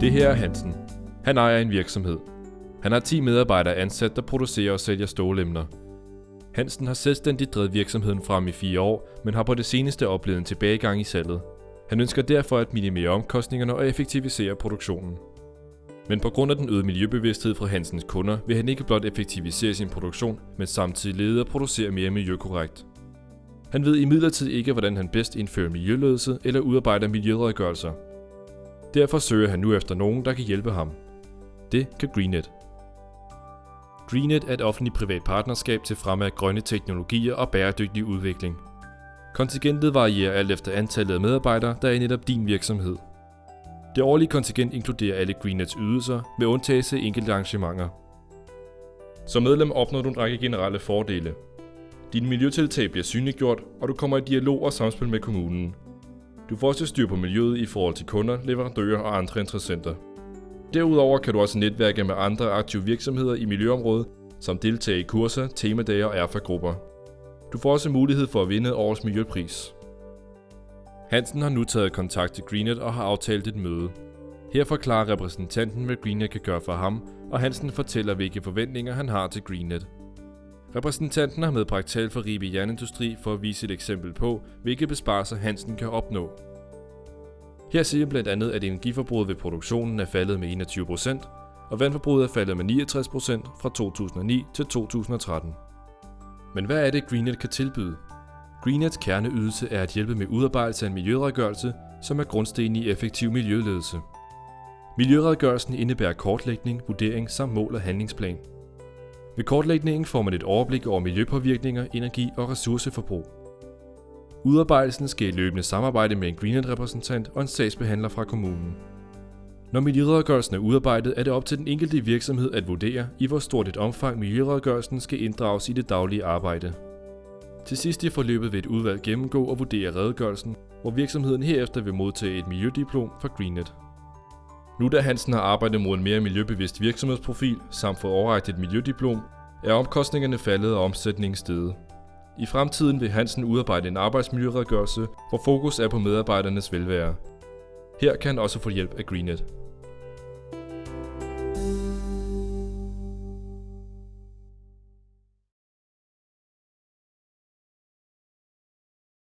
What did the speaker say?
Det her er Hansen. Han ejer en virksomhed. Han har 10 medarbejdere ansat, der producerer og sælger stålemner. Hansen har selvstændigt drevet virksomheden frem i 4 år, men har på det seneste oplevet en tilbagegang i salget. Han ønsker derfor at minimere omkostningerne og effektivisere produktionen. Men på grund af den øgede miljøbevidsthed fra Hansens kunder, vil han ikke blot effektivisere sin produktion, men samtidig lede og producere mere miljøkorrekt. Han ved imidlertid ikke, hvordan han bedst indfører miljøledelse eller udarbejder miljøredegørelser. Derfor søger han nu efter nogen, der kan hjælpe ham. Det kan Greenet. Greenet er et offentlig-privat partnerskab til fremme af grønne teknologier og bæredygtig udvikling. Kontingentet varierer alt efter antallet af medarbejdere, der er i netop din virksomhed. Det årlige kontingent inkluderer alle Greenets ydelser, med undtagelse af enkelte arrangementer. Som medlem opnår du en række generelle fordele. Dine miljøtiltag bliver synliggjort, og du kommer i dialog og samspil med kommunen. Du får også styr på miljøet i forhold til kunder, leverandører og andre interessenter. Derudover kan du også netværke med andre aktive virksomheder i miljøområdet, som deltage i kurser, temadage og erfagrupper. Du får også mulighed for at vinde årets miljøpris. Hansen har nu taget kontakt til Greenet og har aftalt et møde. Her forklarer repræsentanten, hvad Greenet kan gøre for ham, og Hansen fortæller, hvilke forventninger han har til Greenet. Repræsentanten har medbragt tal fra Ribe Jernindustri for at vise et eksempel på, hvilke besparelser Hansen kan opnå. Her siger blandt andet, at energiforbruget ved produktionen er faldet med 21%, og vandforbruget er faldet med 69% fra 2009 til 2013. Men hvad er det, Greenet kan tilbyde? Greenets kerneydelse er at hjælpe med udarbejdelse af en miljøredegørelse, som er grundstenen i effektiv miljøledelse. Miljøredegørelsen indebærer kortlægning, vurdering samt mål og handlingsplan. Ved kortlægningen får man et overblik over miljøpåvirkninger, energi og ressourceforbrug. Udarbejdelsen sker i løbende samarbejde med en Greenet-repræsentant og en sagsbehandler fra kommunen. Når miljøredegørelsen er udarbejdet, er det op til den enkelte virksomhed at vurdere, i hvor stort et omfang miljøredegørelsen skal inddrages i det daglige arbejde. Til sidst i forløbet vil et udvalg gennemgå og vurdere redegørelsen, hvor virksomheden herefter vil modtage et miljødiplom fra Greenet. Nu da Hansen har arbejdet mod en mere miljøbevidst virksomhedsprofil samt fået overrakt et miljødiplom, er omkostningerne faldet og omsætningen steget. I fremtiden vil Hansen udarbejde en arbejdsmiljøredegørelse, hvor fokus er på medarbejdernes velvære. Her kan han også få hjælp af Greenet.